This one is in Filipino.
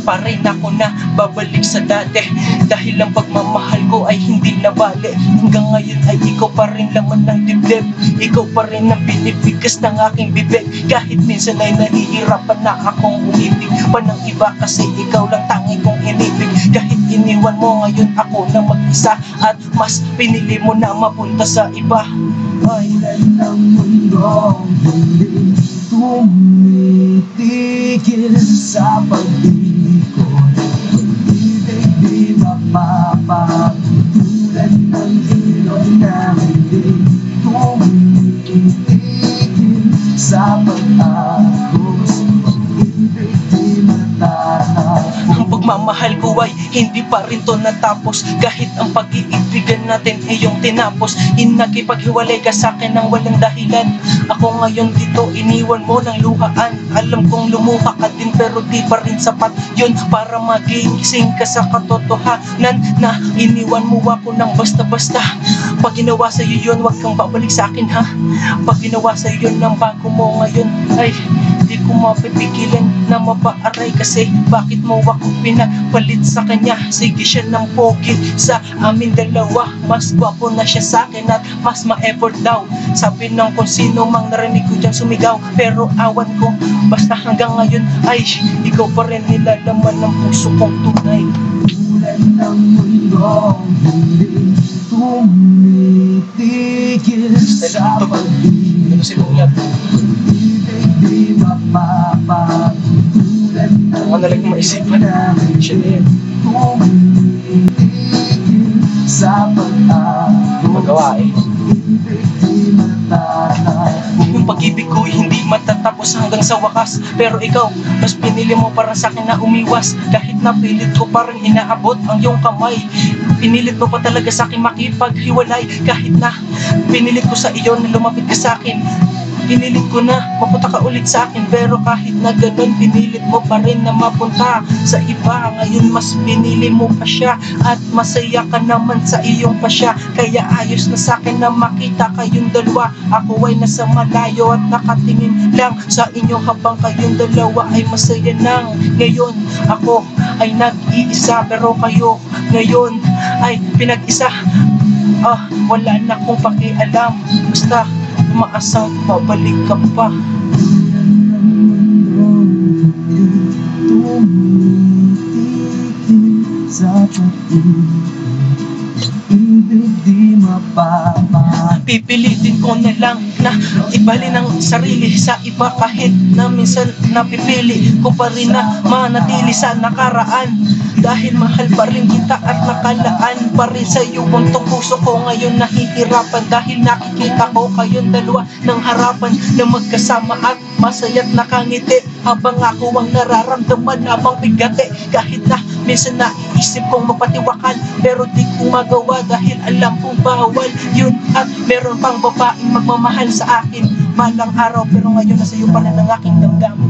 pa rin ako na babalik sa dati, dahil ang pagmamahal ko ay hindi nabali. Hanggang ngayon ay ikaw pa rin laman ng dibdib, ikaw pa rin ang binibigas ng aking bibig. Kahit minsan ay nahihirapan na akong umibig pa ng iba, kasi ikaw lang tangi kong inibig. Kahit iniwan mo ngayon ako na mag-isa, at mas pinili mo na mapunta sa iba. Ay, ng mundo hindi tumitigil sa pag-ikot. Pag-ibig di mapapagtulad ng ilog na hindi tumitigil sa pag-agos. Pag-ibig di matatapos. ang pagmamahal ko ay hindi pa rin to natapos. Kahit ang pag-iibigan natin ay yung tinapos. Nakipaghiwalay ka sa akin ng walang dahilan. Ako ngayon dito, iniwan mo ng luhaan. Alam kong lumuha ka din, pero di pa rin sapat yun para magising ka sa katotohanan na iniwan mo ako ng basta-basta. Pag ginawa sa'yo yun, wag kang babalik sa akin, ha? Pag ginawa sa'yo yun ng bago mo ngayon, ay di ko mapipigilan na mapaaray. Kasi bakit mo ako pinagpalit sa kanya? Sige siya ng pogi sa amin dalawa, mas gwapo na siya sa akin at mas ma-effort daw. Sabi ng kung sino mang narinig ko dyan sumigaw, pero awan ko, basta hanggang ngayon ay ikaw pa rin nilalaman ng puso kong tunay. Tulad ng mundo hindi tumitigil sa pag-ibig. Ano si Lungyan? Pag-ibig di mapapagtulad ng Ako nalang maisipan. Siya na yan. tumitigil sa pag-agos. Magawa eh. Pag-ibig di matatapos. Yung pag-ibig ko hindi matatapos hanggang sa wakas. Pero ikaw, mas pinili mo para sa akin na umiwas. Kahit napilit ko parang inaabot ang iyong kamay. Pinilit mo pa talaga sa akin makipaghiwalay. Kahit na pinilit ko sa iyo na lumapit ka sa akin. Pinilit ko na mapunta ka ulit sa akin, pero kahit na ganun, pinilit mo pa rin na mapunta sa iba. Ngayon mas pinili mo pa siya, at masaya ka naman sa iyong pasya. Kaya ayos na sa akin na makita kayong dalawa. Ako ay nasa malayo at nakatingin lang sa inyo habang kayong dalawa ay masaya nang. Ngayon ako ay nag-iisa, pero kayo ngayon ay pinag-isa. Wala na akong pakialam, basta umaasang babalik ka pa. Tumitigil sa pag-ibig di mapapagtulad. Pipilitin ko na lang na ibali ng sarili sa iba, kahit na minsan napipili ko pa rin na manatili sa nakaraan. Dahil mahal pa rin kita at nakalaan pa rin sa iyo buntong puso ko. Ngayon nahihirapan dahil nakikita ko kayong dalawa ng harapan na magkasama at masaya't nakangiti, habang ako ang nararamdaman habang bigate. Kahit na minsan naiisip kong mapatiwakan, pero di ko magawa dahil alam kong bawal yun. At meron pang babaeng magmamahal sa akin balang araw, pero ngayon nasa iyo pa rin ang aking damdamin.